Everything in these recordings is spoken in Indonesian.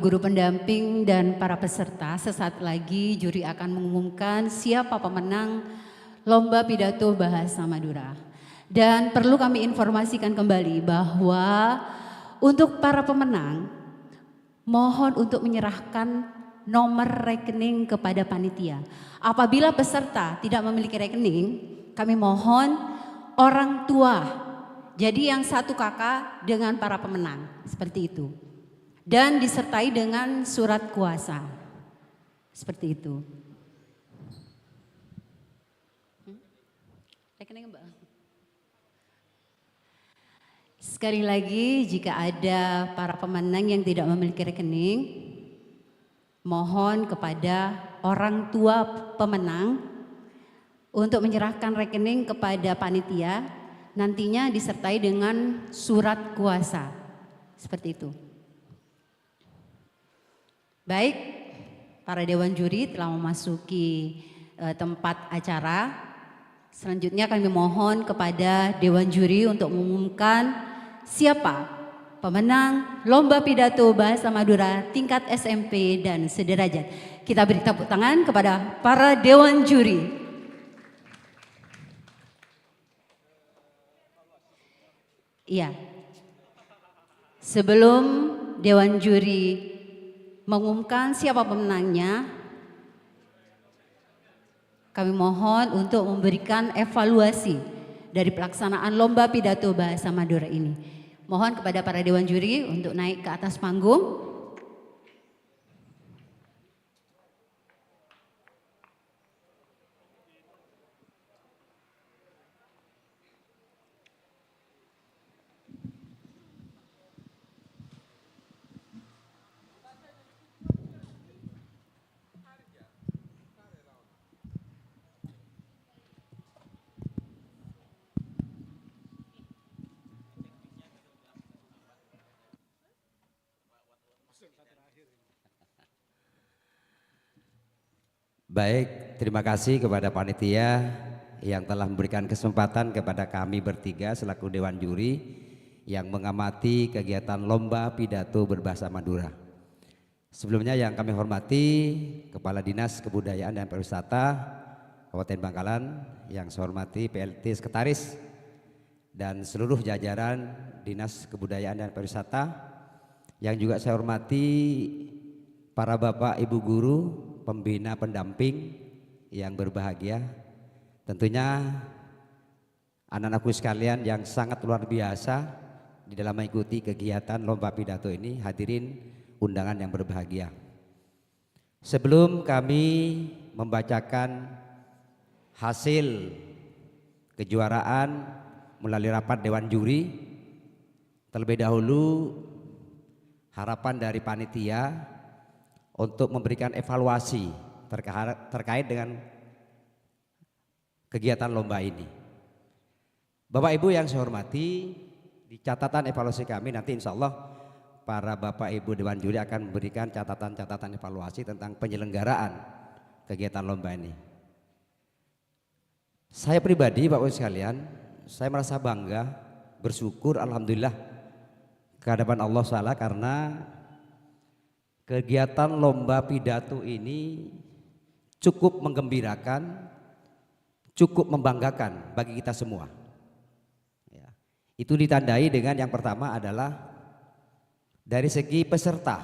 guru pendamping dan para peserta, sesaat lagi juri akan mengumumkan siapa pemenang Lomba Pidato Bahasa Madura. Dan perlu kami informasikan kembali bahwa untuk para pemenang, mohon untuk menyerahkan nomor rekening kepada panitia. Apabila peserta tidak memiliki rekening, kami mohon orang tua, jadi yang satu kakak dengan para pemenang, seperti itu. Dan disertai dengan surat kuasa, seperti itu. Rekening Mbak. Sekali lagi, jika ada para pemenang yang tidak memiliki rekening, mohon kepada orang tua pemenang untuk menyerahkan rekening kepada panitia, nantinya disertai dengan surat kuasa, seperti itu. Baik, para dewan juri telah memasuki tempat acara. Selanjutnya kami mohon kepada dewan juri untuk mengumumkan siapa pemenang Lomba Pidato Bahasa Madura tingkat SMP dan sederajat. Kita beri tepuk tangan kepada para dewan juri. Iya. Sebelum dewan juri mengumumkan siapa pemenangnya, kami mohon untuk memberikan evaluasi dari pelaksanaan Lomba Pidato Bahasa Madura ini. Mohon kepada para dewan juri untuk naik ke atas panggung. Baik, terima kasih kepada panitia yang telah memberikan kesempatan kepada kami bertiga selaku Dewan Juri yang mengamati kegiatan Lomba Pidato Berbahasa Madura. Sebelumnya yang kami hormati Kepala Dinas Kebudayaan dan Pariwisata Kabupaten Bangkalan, yang saya hormati PLT Sekretaris dan seluruh jajaran Dinas Kebudayaan dan Pariwisata, yang juga saya hormati para Bapak Ibu Guru, pembina pendamping yang berbahagia, tentunya anak-anakku sekalian yang sangat luar biasa di dalam mengikuti kegiatan Lomba Pidato ini, hadirin undangan yang berbahagia. Sebelum kami membacakan hasil kejuaraan melalui rapat Dewan Juri, terlebih dahulu harapan dari panitia untuk memberikan evaluasi terkait dengan kegiatan lomba ini. Bapak Ibu yang saya hormati, di catatan evaluasi kami nanti insya Allah para Bapak Ibu Dewan Juri akan memberikan catatan-catatan evaluasi tentang penyelenggaraan kegiatan lomba ini. Saya pribadi Bapak Ibu sekalian, saya merasa bangga, bersyukur, alhamdulillah kehadapan Allah Ta'ala karena kegiatan Lomba Pidato ini cukup menggembirakan, cukup membanggakan bagi kita semua. Ya, itu ditandai dengan yang pertama adalah dari segi peserta.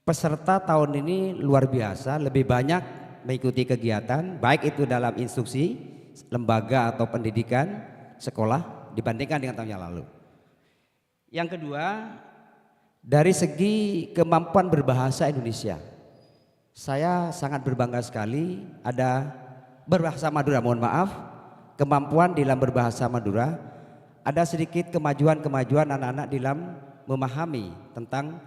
Peserta tahun ini luar biasa, lebih banyak mengikuti kegiatan, baik itu dalam instruksi, lembaga atau pendidikan, sekolah dibandingkan dengan tahun yang lalu. Yang kedua, dari segi kemampuan berbahasa Indonesia, saya sangat berbangga sekali ada berbahasa Madura, mohon maaf, kemampuan dalam berbahasa Madura, ada sedikit kemajuan-kemajuan anak-anak dalam memahami tentang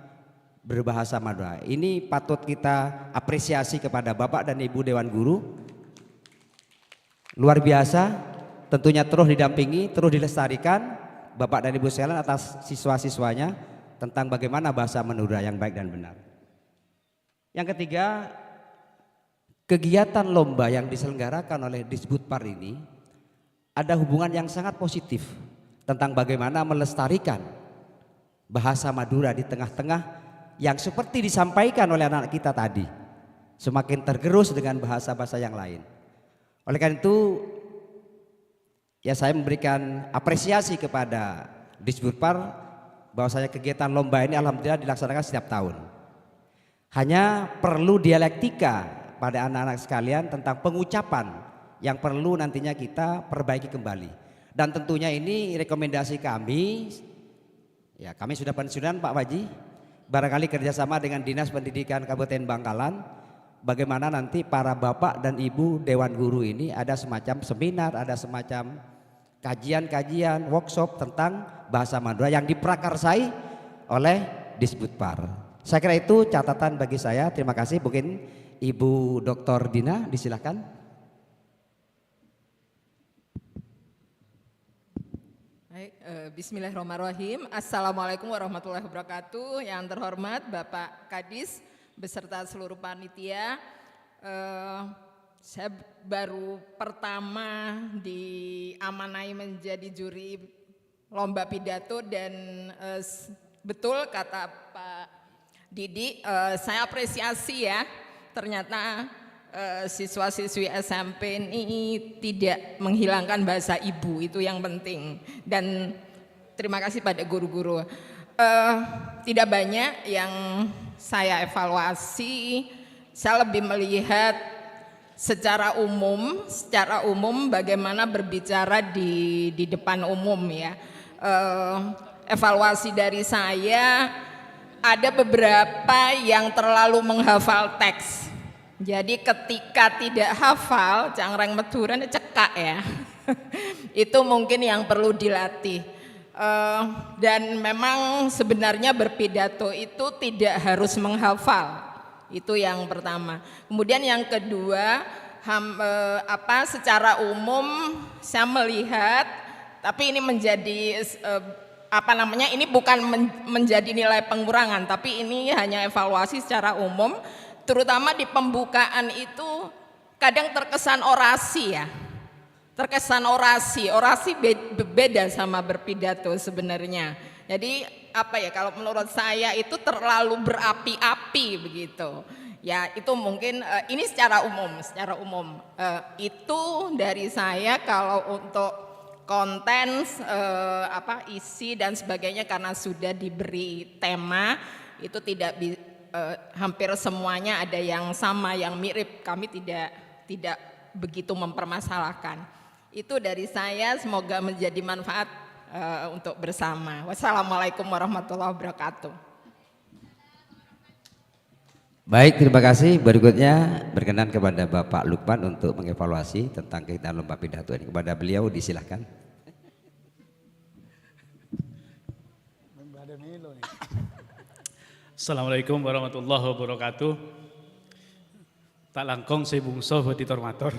berbahasa Madura. Ini patut kita apresiasi kepada Bapak dan Ibu Dewan Guru, luar biasa, tentunya terus didampingi, terus dilestarikan Bapak dan Ibu sekalian atas siswa-siswanya tentang bagaimana bahasa Madura yang baik dan benar. Yang ketiga, kegiatan lomba yang diselenggarakan oleh Disbudpar ini ada hubungan yang sangat positif tentang bagaimana melestarikan bahasa Madura di tengah-tengah yang seperti disampaikan oleh anak kita tadi, semakin tergerus dengan bahasa-bahasa yang lain. Oleh karena itu, ya saya memberikan apresiasi kepada Disbudpar bahwasanya kegiatan lomba ini alhamdulillah dilaksanakan setiap tahun. Hanya perlu dialektika pada anak-anak sekalian tentang pengucapan yang perlu nantinya kita perbaiki kembali. Dan tentunya ini rekomendasi kami, ya kami sudah pensiunan Pak Waji, barangkali kerjasama dengan Dinas Pendidikan Kabupaten Bangkalan, bagaimana nanti para bapak dan ibu Dewan Guru ini ada semacam seminar, ada semacam kajian-kajian, workshop tentang bahasa Madura yang diprakarsai oleh Disbudpar. Saya kira itu catatan bagi saya. Terima kasih. Mungkin Ibu Dr. Dina disilakan. Baik, bismillahirrahmanirrahim. Assalamualaikum warahmatullahi wabarakatuh. Yang terhormat Bapak Kadis beserta seluruh panitia. Saya baru pertama diamanai menjadi juri lomba pidato dan betul kata Pak Didi, saya apresiasi ya, ternyata siswa-siswi SMP ini tidak menghilangkan bahasa ibu, itu yang penting. Dan terima kasih pada guru-guru. Tidak banyak yang saya evaluasi, saya lebih melihat secara umum bagaimana berbicara di depan umum ya. Evaluasi dari saya, ada beberapa yang terlalu menghafal teks. Jadi ketika tidak hafal, Cangrang Meduran cekak ya. Itu mungkin yang perlu dilatih. Dan memang sebenarnya berpidato itu tidak harus menghafal. Itu yang pertama. Kemudian yang kedua, secara umum saya melihat, tapi ini menjadi ini bukan menjadi nilai pengurangan, tapi ini hanya evaluasi secara umum, terutama di pembukaan itu kadang terkesan orasi ya, orasi beda sama berpidato sebenarnya. Jadi kalau menurut saya itu terlalu berapi-api begitu. Ya itu mungkin ini secara umum itu dari saya. Kalau untuk konten, isi dan sebagainya karena sudah diberi tema itu hampir semuanya ada yang sama, yang mirip. Kami tidak begitu mempermasalahkan. Itu dari saya, semoga menjadi manfaat untuk bersama. Wassalamualaikum warahmatullahi wabarakatuh. Baik, terima kasih. Berikutnya berkenan kepada Bapak Lukman untuk mengevaluasi tentang kegiatan lomba pidato ini. Kepada beliau disilahkan. Assalamualaikum warahmatullahi wabarakatuh. Tak langkong saya bungso buat ditormator.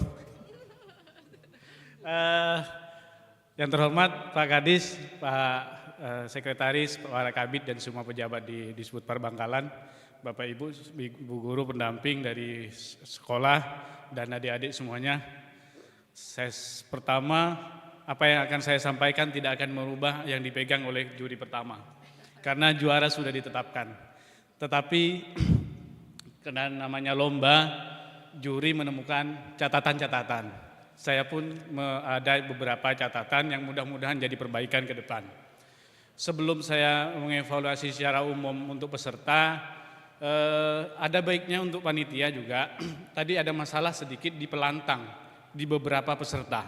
Yang terhormat Pak Kadis, Pak Sekretaris, Pak Kabid dan semua pejabat di Disbudpar Bangkalan, Bapak Ibu, Ibu Guru pendamping dari sekolah dan adik-adik semuanya. Pertama, apa yang akan saya sampaikan tidak akan merubah yang dipegang oleh juri pertama, karena juara sudah ditetapkan. Tetapi karena namanya lomba, juri menemukan catatan-catatan. Saya pun ada beberapa catatan yang mudah-mudahan jadi perbaikan ke depan. Sebelum saya mengevaluasi secara umum untuk peserta, ada baiknya untuk panitia juga. Tadi ada masalah sedikit di pelantang di beberapa peserta.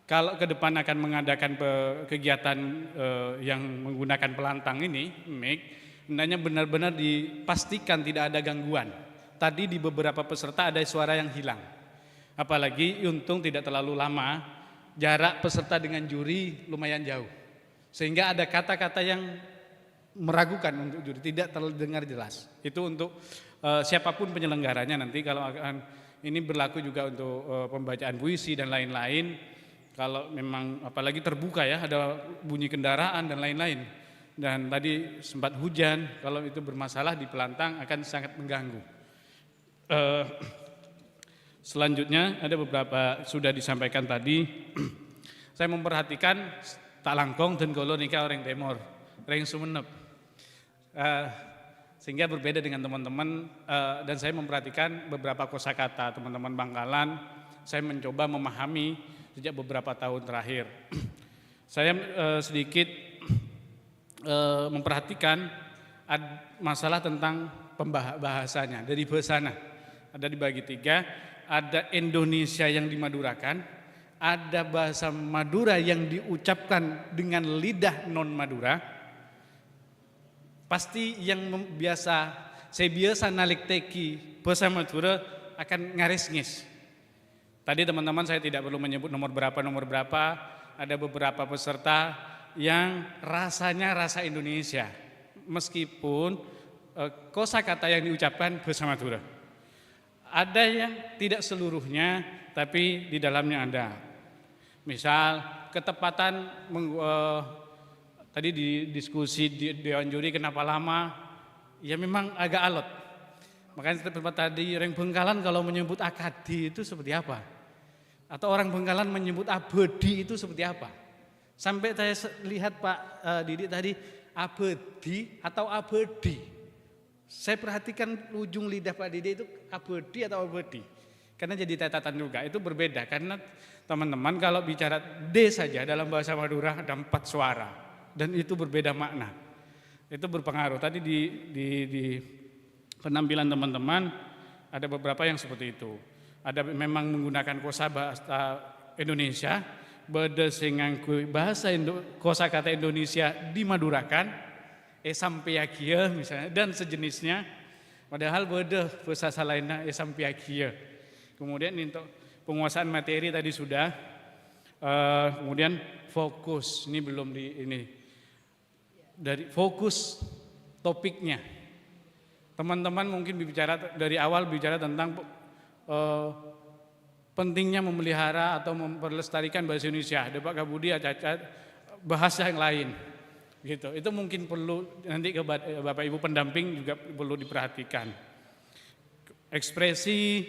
Kalau ke depan akan mengadakan kegiatan yang menggunakan pelantang ini, mic, hendaknya benar-benar dipastikan tidak ada gangguan. Tadi di beberapa peserta ada suara yang hilang. Apalagi untung tidak terlalu lama, jarak peserta dengan juri lumayan jauh. Sehingga ada kata-kata yang meragukan untuk juri, tidak terdengar jelas. Itu untuk siapapun penyelenggaranya nanti, kalau akan ini berlaku juga untuk pembacaan puisi dan lain-lain. Kalau memang apalagi terbuka ya, ada bunyi kendaraan dan lain-lain. Dan tadi sempat hujan, kalau itu bermasalah di pelantang akan sangat mengganggu. Selanjutnya ada beberapa sudah disampaikan tadi. Saya memperhatikan tak langkong dan golo nikah orang Timur, orang Sumenep. sehingga berbeda dengan teman-teman dan saya memperhatikan beberapa kosakata teman-teman Bangkalan. Saya mencoba memahami sejak beberapa tahun terakhir. Saya sedikit memperhatikan masalah tentang pembahasanya dari bahasana. Ada dibagi 3, ada Indonesia yang dimadurakan, ada bahasa Madura yang diucapkan dengan lidah non Madura. Pasti yang saya biasa nalik teki bahasa Madura akan ngaris-ngis. Tadi teman-teman saya tidak perlu menyebut nomor berapa, ada beberapa peserta yang rasanya rasa Indonesia, meskipun kosakata yang diucapkan bahasa Madura. Ada yang tidak seluruhnya, tapi di dalamnya ada. Misal ketepatan, tadi di diskusi di Dewan Juri kenapa lama, ya memang agak alot. Makanya tempat tadi orang Bengkalan kalau menyebut akadi itu seperti apa? Atau orang Bengkalan menyebut abadi itu seperti apa? Sampai saya lihat Pak Didi tadi abadi atau abadi. Saya perhatikan ujung lidah Pak Didi itu abadi atau abadi. Karena jadi catatan juga, itu berbeda. Karena teman-teman kalau bicara D saja dalam bahasa Madura ada 4 suara. Dan itu berbeda makna. Itu berpengaruh. Tadi di penampilan teman-teman ada beberapa yang seperti itu. Ada memang menggunakan kosakata Indonesia, beda singangku bahasa kosakata Indonesia dimadurakan, sampiakia misalnya dan sejenisnya. Padahal beda bahasa lainnya sampiakia. Kemudian untuk penguasaan materi tadi sudah. Kemudian fokus, ini belum dari fokus topiknya. Teman-teman mungkin bicara dari awal bicara tentang pentingnya memelihara atau memperlestarikan bahasa Indonesia. Ada Pak Kabudi, Cacat, bahasa yang lain. Gitu. Itu mungkin perlu nanti ke Bapak Ibu pendamping juga perlu diperhatikan. Ekspresi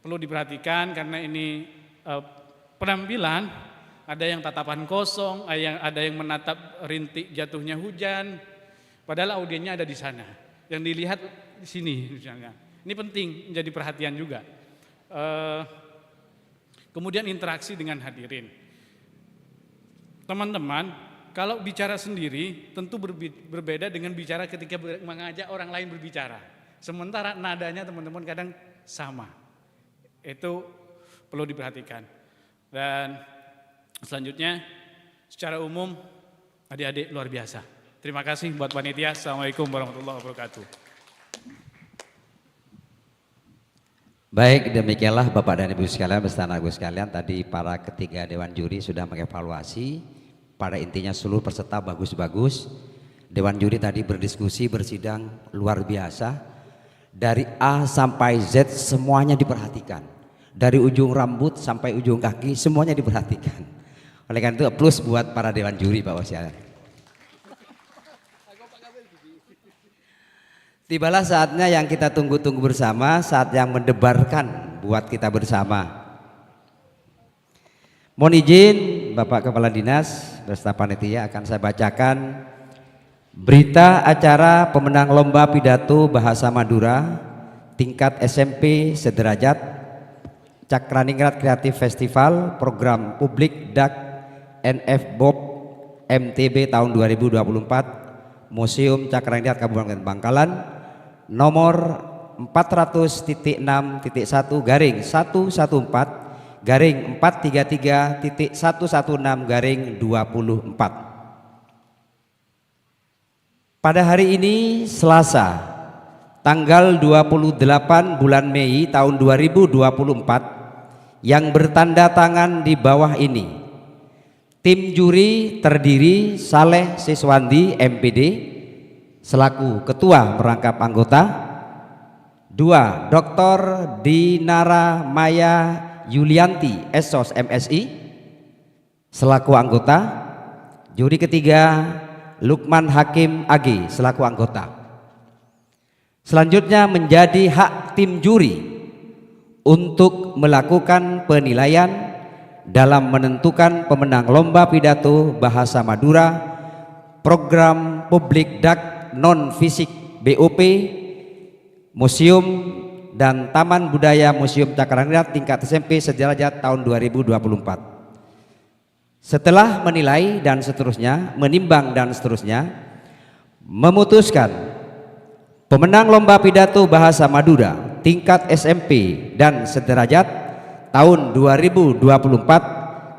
perlu diperhatikan karena ini penampilan, ada yang tatapan kosong, ada yang menatap rintik jatuhnya hujan, padahal audiennya ada di sana. Yang dilihat di sini misalnya. Ini penting menjadi perhatian juga. Kemudian interaksi dengan hadirin. Teman-teman, kalau bicara sendiri tentu berbeda dengan bicara ketika mengajak orang lain berbicara. Sementara nadanya teman-teman kadang sama. Itu perlu diperhatikan. Dan selanjutnya secara umum adik-adik luar biasa. Terima kasih buat panitia. Assalamualaikum warahmatullahi wabarakatuh. Baik, demikianlah Bapak dan Ibu sekalian beserta anak-anak sekalian, tadi para ketiga Dewan Juri sudah mengevaluasi. Pada intinya seluruh peserta bagus-bagus. Dewan Juri tadi berdiskusi, bersidang luar biasa. Dari A sampai Z semuanya diperhatikan. Dari ujung rambut sampai ujung kaki semuanya diperhatikan. Oleh karena itu plus buat para Dewan Juri Bapak sekalian. Tibalah saatnya yang kita tunggu-tunggu bersama, saat yang mendebarkan buat kita bersama. Mohon izin Bapak Kepala Dinas beserta panitia akan saya bacakan berita acara pemenang lomba pidato bahasa Madura tingkat SMP sederajat Cakraningrat Kreatif Festival Program Publik DAK NF BOB MTB tahun 2024 Museum Cakraningrat Kabupaten Bangkalan nomor 400.6.1/114 garing 433.116 garing 24. Pada hari ini Selasa tanggal 28 bulan Mei tahun 2024 yang bertanda tangan di bawah ini. Tim juri terdiri Saleh Siswandi MPD selaku ketua merangkap anggota, 2 Dr. Dinara Maya Yulianti Esos MSI selaku anggota, juri ketiga Lukman Hakim AG selaku anggota. Selanjutnya menjadi hak tim juri untuk melakukan penilaian dalam menentukan pemenang lomba pidato bahasa Madura program publik DAK non fisik BOP, Museum dan Taman Budaya Museum Cakraningrat tingkat SMP sederajat tahun 2024. Setelah menilai dan seterusnya, menimbang dan seterusnya, memutuskan pemenang lomba pidato bahasa Madura tingkat SMP dan sederajat tahun 2024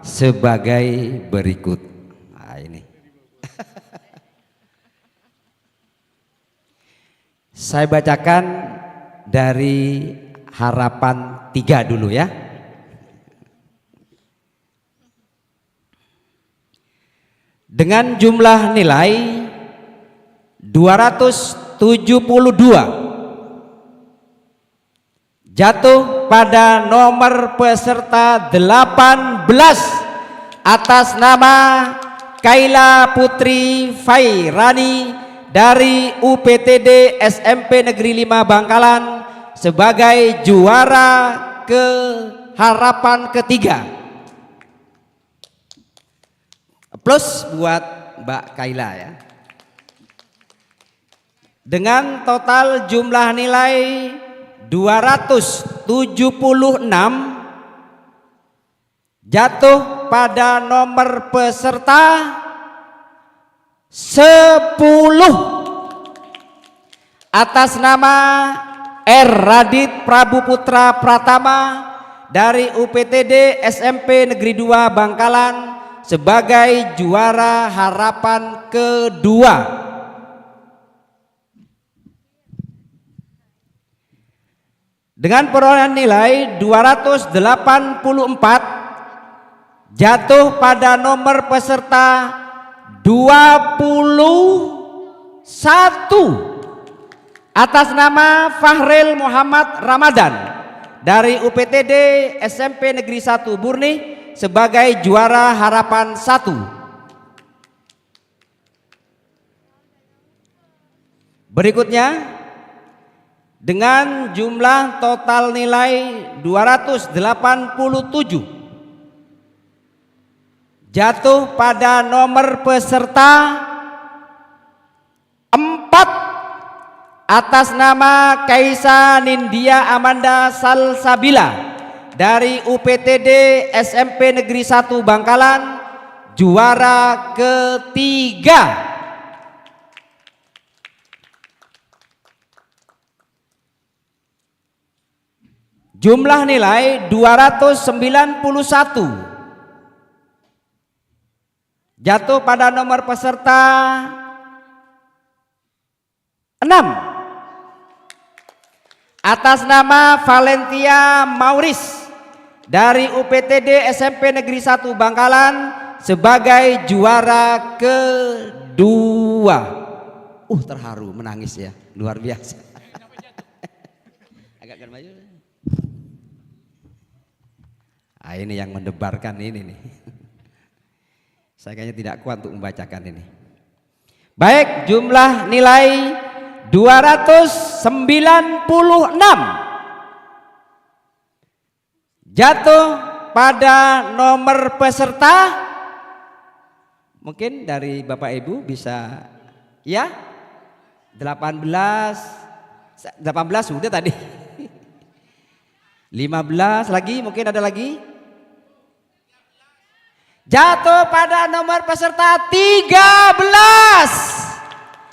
sebagai berikut. Nah, ini. Saya bacakan dari harapan 3 dulu ya. Dengan jumlah nilai 272 jatuh pada nomor peserta 18 atas nama Kaila Putri Fairani dari UPTD SMP Negeri 5 Bangkalan sebagai juara ke harapan ketiga. Plus buat Mbak Kaila ya. Dengan total jumlah nilai 276 jatuh pada nomor peserta 10 atas nama R. Radit Prabu Putra Pratama dari UPTD SMP Negeri 2 Bangkalan sebagai juara harapan kedua. Dengan perolehan nilai 284 jatuh pada nomor peserta 21 atas nama Fahril Muhammad Ramadan dari UPTD SMP Negeri 1 Burni sebagai juara harapan 1. Berikutnya dengan jumlah total nilai 287 jatuh pada nomor peserta 4 atas nama Kaisa Nindya Amanda Salsabila dari UPTD SMP Negeri 1 Bangkalan juara ketiga. Jumlah nilai 291 jatuh pada nomor peserta 6 atas nama Valentia Mauris dari UPTD SMP Negeri 1 Bangkalan sebagai juara kedua. Terharu, menangis ya, luar biasa. Agak maju. Ini yang mendebarkan ini nih. Saya kayaknya tidak kuat untuk membacakan ini. Baik, jumlah nilai 296 jatuh pada nomor peserta, mungkin dari Bapak Ibu bisa ya, 18 sudah tadi. 15 lagi, mungkin ada lagi. Jatuh pada nomor peserta 13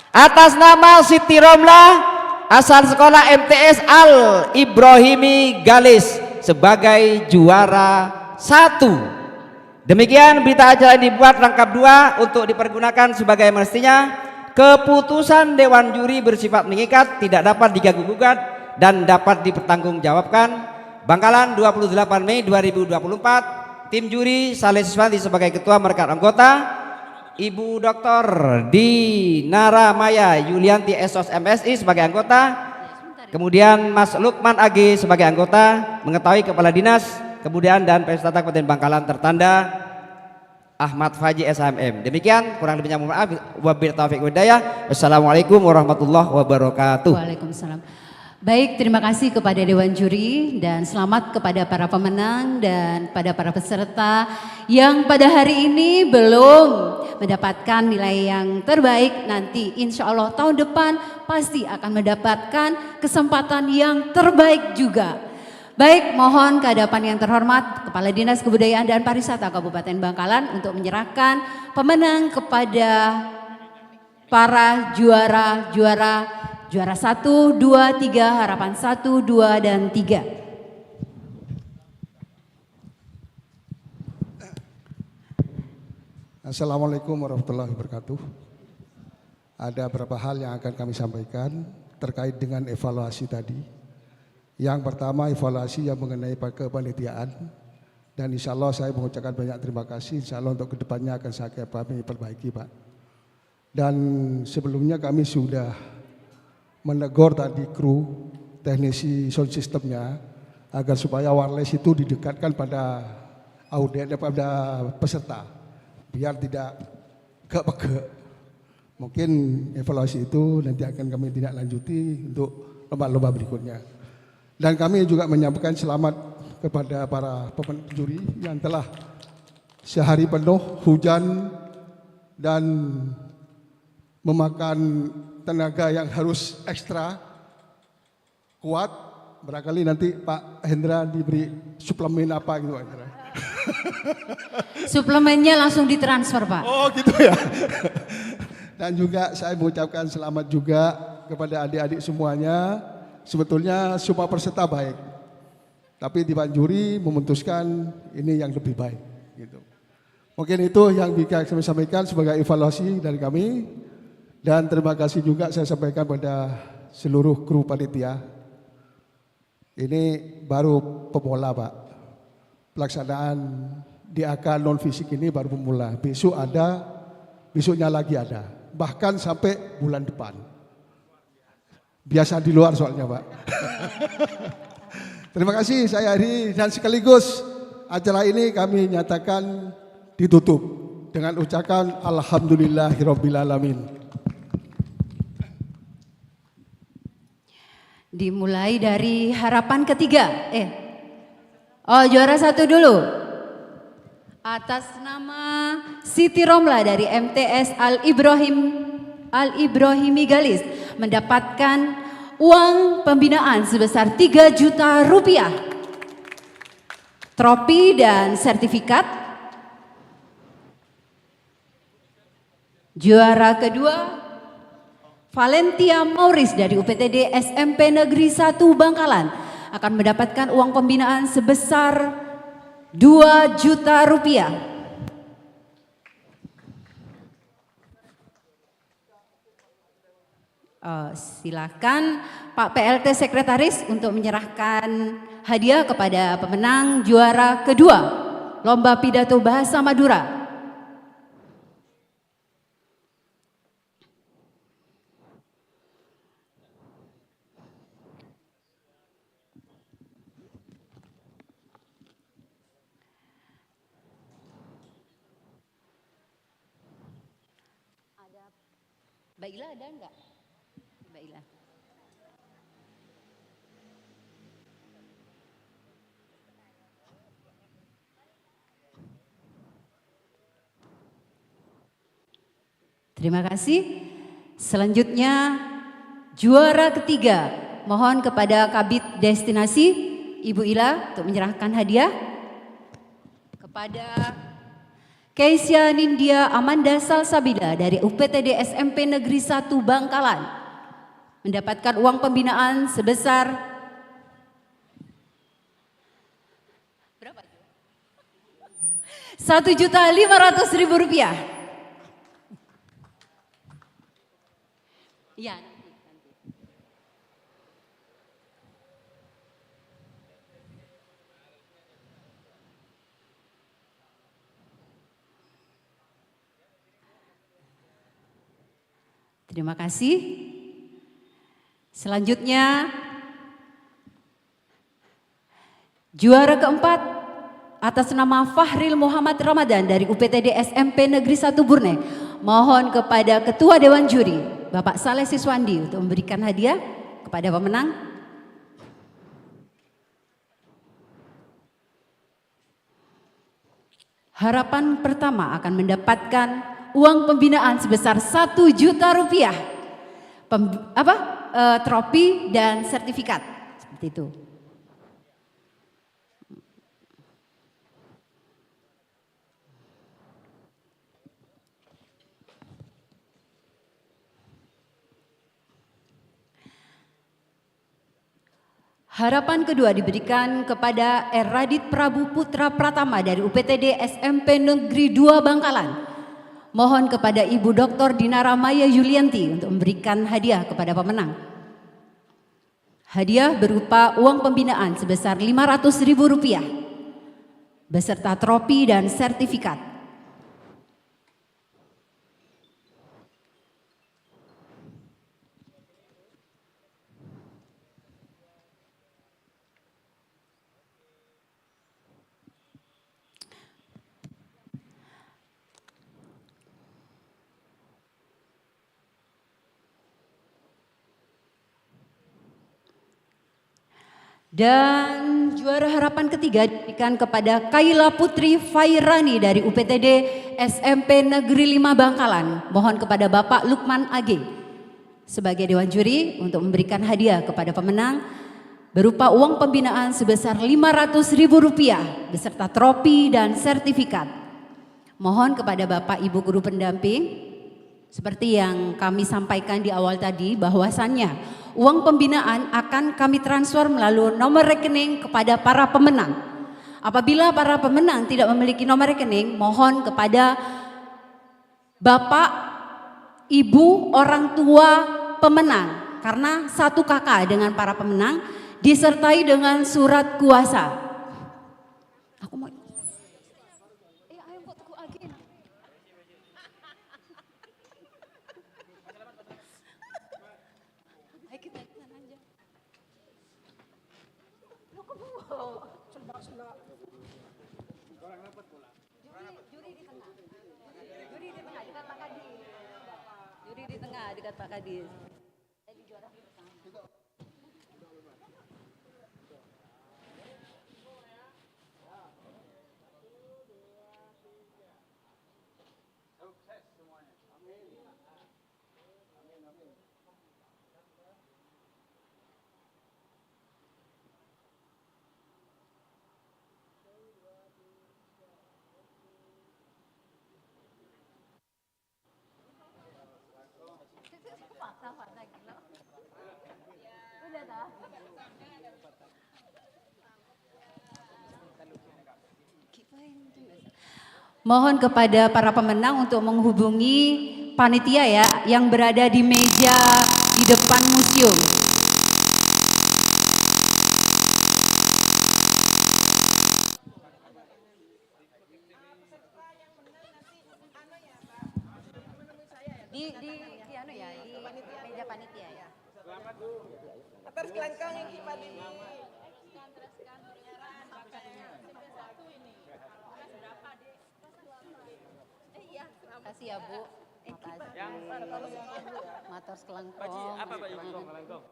atas nama Siti Romlah asal sekolah MTS Al Ibrahimi Galis sebagai juara 1. Demikian berita acara yang dibuat rangkap 2 untuk dipergunakan sebagai mestinya. Keputusan Dewan Juri bersifat mengikat, tidak dapat diganggu-gugat dan dapat dipertanggungjawabkan. Bangkalan 28 Mei 2024. Tim juri Saleh Siswanti sebagai ketua merekat anggota, Ibu Dr. Dinara Maya Yulianti Esos MSI sebagai anggota, kemudian Mas Lukman AG sebagai anggota, mengetahui kepala dinas, kemudian dan Pestata Kabupaten Bangkalan tertanda Ahmad Faji SHMM. Demikian, kurang lebihnya mohon maaf. Wabillahi taufiq wal hidayah. Wassalamualaikum warahmatullahi wabarakatuh. Waalaikumsalam. Baik, terima kasih kepada Dewan Juri dan selamat kepada para pemenang dan pada para peserta yang pada hari ini belum mendapatkan nilai yang terbaik. Nanti insya Allah tahun depan pasti akan mendapatkan kesempatan yang terbaik juga. Baik, mohon ke hadapan yang terhormat Kepala Dinas Kebudayaan dan Pariwisata Kabupaten Bangkalan untuk menyerahkan pemenang kepada para juara 1, 2, 3, harapan 1, 2, dan 3. Assalamualaikum warahmatullahi wabarakatuh. Ada beberapa hal yang akan kami sampaikan terkait dengan evaluasi tadi. Yang pertama evaluasi yang mengenai kepanitiaan. Dan insya Allah saya mengucapkan banyak terima kasih. Insya Allah untuk kedepannya akan kami perbaiki Pak. Dan sebelumnya kami sudah menegur tadi kru, teknisi sound systemnya agar supaya wireless itu didekatkan pada pada peserta biar tidak gak-gak. Mungkin evaluasi itu nanti akan kami tindak lanjuti untuk lomba-lomba berikutnya. Dan kami juga menyampaikan selamat kepada para penjuri yang telah sehari penuh hujan dan memakan tenaga yang harus ekstra kuat. Barangkali nanti Pak Hendra diberi suplemen apa gitu. Suplemennya langsung ditransfer Pak. Oh gitu ya. Dan juga saya mengucapkan selamat juga kepada adik-adik semuanya. Sebetulnya semua peserta baik, tapi Dewan Juri memutuskan ini yang lebih baik gitu. Mungkin itu yang bisa kami sampaikan sebagai evaluasi dari kami. Dan terima kasih juga saya sampaikan pada seluruh kru panitia. Ini baru pemula Pak. Pelaksanaan DAK non fisik ini baru pemula. Besok ada, besoknya lagi ada. Bahkan sampai bulan depan. Biasa di luar soalnya Pak. Terima kasih saya Ari dan sekaligus acara ini kami nyatakan ditutup dengan ucapan Alhamdulillahirrabbilalamin. Dimulai dari harapan ketiga. Juara 1 dulu. Atas nama Siti Romla dari MTS Al-Ibrahimi Galis mendapatkan uang pembinaan sebesar 3 juta rupiah. Trofi dan sertifikat. Juara kedua Valentia Mauris dari UPTD SMP Negeri 1 Bangkalan akan mendapatkan uang pembinaan sebesar 2 juta rupiah. Silakan Pak PLT Sekretaris untuk menyerahkan hadiah kepada pemenang juara kedua Lomba Pidato Bahasa Madura. Mbak Ila ada enggak? Mbak Ila. Terima kasih. Selanjutnya juara ketiga. Mohon kepada Kabid Destinasi Ibu Ila untuk menyerahkan hadiah kepada Keisha Nindya Amanda Salsabila dari UPTD SMP Negeri 1 Bangkalan mendapatkan uang pembinaan sebesar berapa? 1.500.000 rupiah. Iya. Terima kasih. Selanjutnya juara keempat atas nama Fahril Muhammad Ramadan dari UPTD SMP Negeri 1 Burne. Mohon kepada Ketua Dewan Juri Bapak Saleh Siswandi untuk memberikan hadiah kepada pemenang. Harapan pertama akan mendapatkan uang pembinaan sebesar 1 juta rupiah, trofi dan sertifikat, seperti itu. Harapan kedua diberikan kepada Radit Prabu Putra Pratama dari UPTD SMP Negeri 2 Bangkalan. Mohon kepada Ibu Dr. Dinara Maya Yulianti untuk memberikan hadiah kepada pemenang. Hadiah berupa uang pembinaan sebesar Rp500.000 beserta trofi dan sertifikat. Dan juara harapan ketiga diberikan kepada Kaila Putri Fairani dari UPTD SMP Negeri 5 Bangkalan. Mohon kepada Bapak Lukman AG sebagai Dewan Juri untuk memberikan hadiah kepada pemenang berupa uang pembinaan sebesar Rp500.000 beserta trofi dan sertifikat. Mohon kepada Bapak Ibu Guru Pendamping, seperti yang kami sampaikan di awal tadi, bahwasannya uang pembinaan akan kami transfer melalui nomor rekening kepada para pemenang. Apabila para pemenang tidak memiliki nomor rekening, mohon kepada Bapak, Ibu, orang tua pemenang, karena satu kakak dengan para pemenang, disertai dengan surat kuasa. Aku mau. Ayo buatku agen. Ayo kita ikutan aja. Lu kok bawa? Juri di tengah. Juri di tengah dekat Pak Kadis. Juri di tengah dekat Pak Kadis. Mohon kepada para pemenang untuk menghubungi panitia ya yang berada di meja di depan museum. Di meja panitia ya. Atas kelengkang yang panitia. Makasih ya Bu. Makasih. Matos kelengkong. Apa Pak Ibu? Kelengkong.